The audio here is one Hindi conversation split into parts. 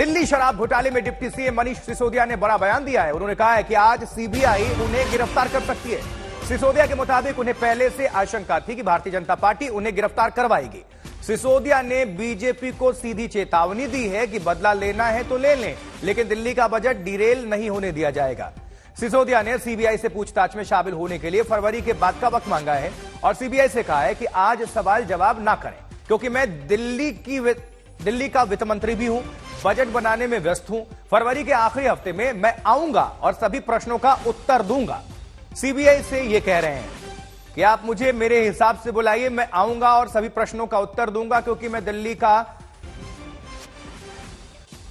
दिल्ली शराब घोटाले में डिप्टी सीएम मनीष सिसोदिया ने बड़ा बयान दिया है। उन्होंने कहा है कि आज सीबीआई उन्हें गिरफ्तार कर सकती है। सिसोदिया के मुताबिक उन्हें पहले से आशंका थी कि भारतीय जनता पार्टी उन्हें गिरफ्तार करवाएगी। सिसोदिया ने बीजेपी को सीधी चेतावनी दी है कि बदला लेना है तो ले लें, लेकिन दिल्ली का बजट डिरेल नहीं होने दिया जाएगा। सिसोदिया ने सीबीआई से पूछताछ में शामिल होने के लिए फरवरी के बाद का वक्त मांगा है और सीबीआई से कहा है कि आज सवाल जवाब ना करें, क्योंकि मैं दिल्ली का वित्त मंत्री भी हूं, बजट बनाने में व्यस्त हूं। फरवरी के आखिरी हफ्ते में मैं आऊंगा और सभी प्रश्नों का उत्तर दूंगा। सीबीआई से यह कह रहे हैं कि आप मुझे मेरे हिसाब से बुलाइए, मैं आऊंगा और सभी प्रश्नों का उत्तर दूंगा, क्योंकि मैं दिल्ली का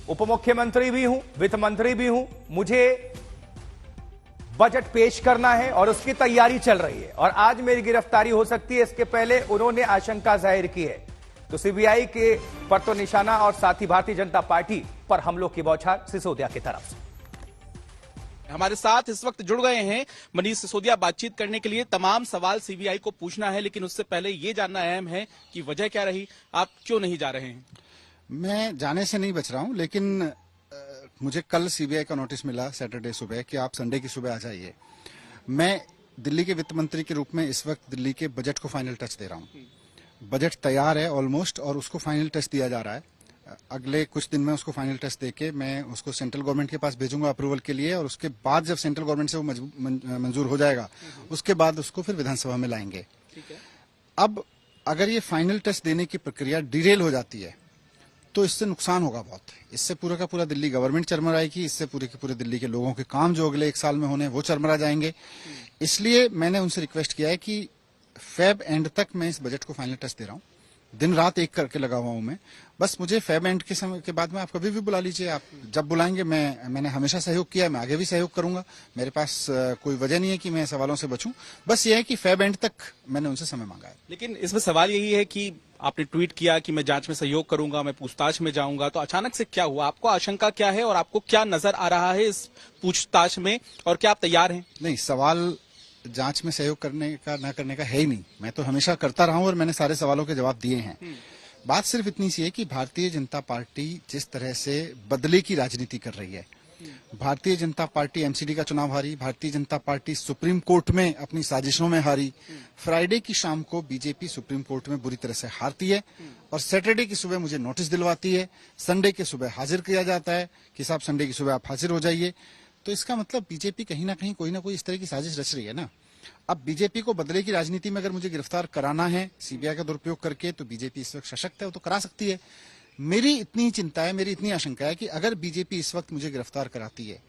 उप मुख्यमंत्री भी हूं, वित्त मंत्री भी हूं। मुझे बजट पेश करना है और उसकी तैयारी चल रही है और आज मेरी गिरफ्तारी हो सकती है, इसके पहले उन्होंने आशंका जाहिर की है। तो सीबीआई के पर तो निशाना और साथ ही भारतीय जनता पार्टी पर हमलों की बौछार सिसोदिया की तरफ से। हमारे साथ इस वक्त जुड़ गए हैं मनीष सिसोदिया। बातचीत करने के लिए तमाम सवाल सीबीआई को पूछना है, लेकिन उससे पहले ये जानना अहम है कि वजह क्या रही, आप क्यों नहीं जा रहे हैं? मैं जाने से नहीं बच रहा हूं, लेकिन मुझे कल सीबीआई का नोटिस मिला सैटरडे सुबह कि आप संडे की सुबह आ जाइए। मैं दिल्ली के वित्त मंत्री के रूप में इस वक्त दिल्ली के बजट को फाइनल टच दे रहा हूं। बजट तैयार है ऑलमोस्ट और उसको फाइनल टच दिया जा रहा है। अगले कुछ दिन में उसको फाइनल टच देके मैं उसको सेंट्रल गवर्नमेंट के पास भेजूंगा अप्रूवल के लिए, और उसके बाद जब सेंट्रल गवर्नमेंट से वो मंजूर हो जाएगा उसके बाद उसको फिर विधानसभा में लाएंगे। अब अगर ये फाइनल टच देने की प्रक्रिया डिरेल हो जाती है तो इससे नुकसान होगा बहुत। इससे पूरा का पूरा दिल्ली गवर्नमेंट चरमराएगी, इससे पूरे के पूरे दिल्ली के लोगों के काम जो अगले एक साल में होने वो चरमरा जाएंगे। इसलिए मैंने उनसे रिक्वेस्ट किया है कि फेब एंड तक मैं इस बजट को फाइनल टच दे रहा हूं। दिन रात एक करके लगा हुआ हूं मैं। बस मुझे फेब एंड के समय के बाद में आप कभी भी बुला लीजिए, आप जब बुलाएंगे। मैंने हमेशा सहयोग किया है, मैं आगे भी सहयोग करूंगा। मेरे पास कोई वजह नहीं है कि मैं सवालों से बचूं। बस ये है कि फेब एंड तक मैंने उनसे समय मांगा है। लेकिन इसमें सवाल यही है कि आपने ट्वीट किया कि मैं जांच में सहयोग करूंगा, मैं पूछताछ में जाऊंगा, तो अचानक से क्या हुआ? आपको आशंका क्या है और आपको क्या नजर आ रहा है इस पूछताछ में, और क्या आप तैयार हैं? नहीं, सवाल जांच में सहयोग करने का ना करने का है ही नहीं। मैं तो हमेशा करता रहा हूं और मैंने सारे सवालों के जवाब दिए हैं। बात सिर्फ इतनी सी है कि भारतीय जनता पार्टी जिस तरह से बदले की राजनीति कर रही है, भारतीय जनता पार्टी एमसीडी का चुनाव हारी, Bharatiya Janata party supreme court में अपनी साजिशों में हारी, फ्राइडे की शाम को बीजेपी सुप्रीम कोर्ट में बुरी तरह से हारती है और सैटरडे की सुबह मुझे नोटिस दिलवाती है, संडे के सुबह हाजिर किया जाता है कि साहब संडे की सुबह आप हाजिर हो जाइए। तो इसका मतलब बीजेपी कहीं ना कहीं कोई ना कोई इस तरह की साजिश रच रही है ना। अब बीजेपी को बदले की राजनीति में अगर मुझे गिरफ्तार कराना है सीबीआई का दुरुपयोग करके, तो बीजेपी इस वक्त सशक्त है, वो तो करा सकती है। मेरी इतनी चिंता है, मेरी इतनी आशंका है कि अगर बीजेपी इस वक्त मुझे गिरफ्तार कराती है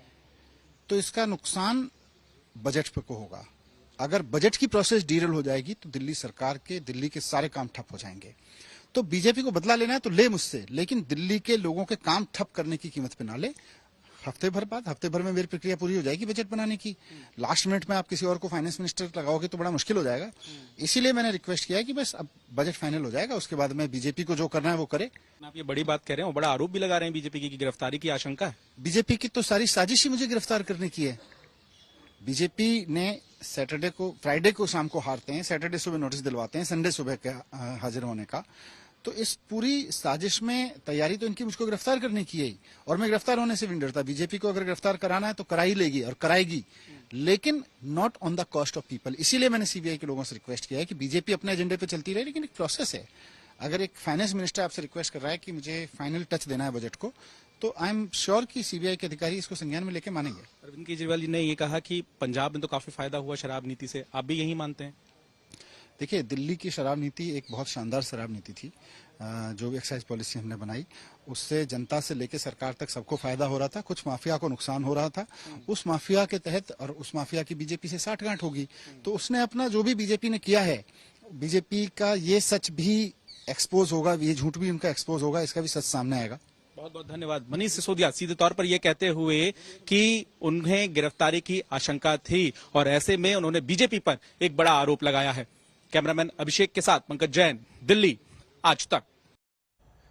तो इसका नुकसान बजट पे को होगा। अगर बजट की प्रोसेस डिरेल हो जाएगी तो दिल्ली सरकार के, दिल्ली के सारे काम ठप हो जाएंगे। तो बीजेपी को बदला लेना है तो ले मुझसे, लेकिन दिल्ली के लोगों के काम ठप करने की कीमत पे ना ले। हफ्ते भर में मेरी प्रक्रिया पूरी हो जाएगी बजट बनाने की। लास्ट मिनट में आप किसी और को फाइनेंस मिनिस्टर लगाओगे तो बड़ा मुश्किल हो जाएगा। इसीलिए मैंने रिक्वेस्ट किया है कि बस अब बजट फाइनल हो जाएगा, उसके बाद में बीजेपी को जो करना है वो करे। आप ये बड़ी बात कह रहे हैं और बड़ा आरोप भी लगा रहे हैं बीजेपी की गिरफ्तारी की आशंका है। बीजेपी की तो सारी साजिश ही मुझे गिरफ्तार करने की है। बीजेपी ने फ्राइडे को शाम को हारते हैं, सैटरडे सुबह नोटिस दिलवाते हैं, संडे सुबह के हाजिर होने का। तो इस पूरी साजिश में तैयारी तो इनकी मुझको गिरफ्तार करने की है, और मैं गिरफ्तार होने से भी नहीं डरता। बीजेपी को अगर गिरफ्तार कराना है तो करा ही लेगी और कराएगी, लेकिन not on the cost of people. इसीलिए मैंने सीबीआई के लोगों से रिक्वेस्ट किया है कि बीजेपी अपने एजेंडे पे चलती रहे, लेकिन एक प्रोसेस है। अगर एक फाइनेंस मिनिस्टर आपसे रिक्वेस्ट कर रहा है कि मुझे फाइनल टच देना है बजट को, तो आई एम श्योर कि सीबीआई के अधिकारी इसको संज्ञान में लेके मानेंगे। अरविंद केजरीवाल जी ने ये कहा कि पंजाब में तो काफी फायदा हुआ शराब नीति से, आप भी यही मानते हैं? देखिए, दिल्ली की शराब नीति एक बहुत शानदार शराब नीति थी। जो भी एक्साइज पॉलिसी हमने बनाई उससे जनता से लेकर सरकार तक सबको फायदा हो रहा था, कुछ माफिया को नुकसान हो रहा था। उस माफिया के तहत, और उस माफिया की बीजेपी से साठगांठ होगी, तो उसने अपना जो भी बीजेपी ने किया है, बीजेपी का ये सच भी एक्सपोज होगा, ये झूठ भी उनका एक्सपोज होगा, इसका भी सच सामने आएगा। बहुत बहुत धन्यवाद। मनीष सिसोदिया सीधे तौर पर यह कहते हुए कि उन्हें गिरफ्तारी की आशंका थी और ऐसे में उन्होंने बीजेपी पर एक बड़ा आरोप लगाया है। कैमरामैन अभिषेक के साथ पंकज जैन, दिल्ली आज तक।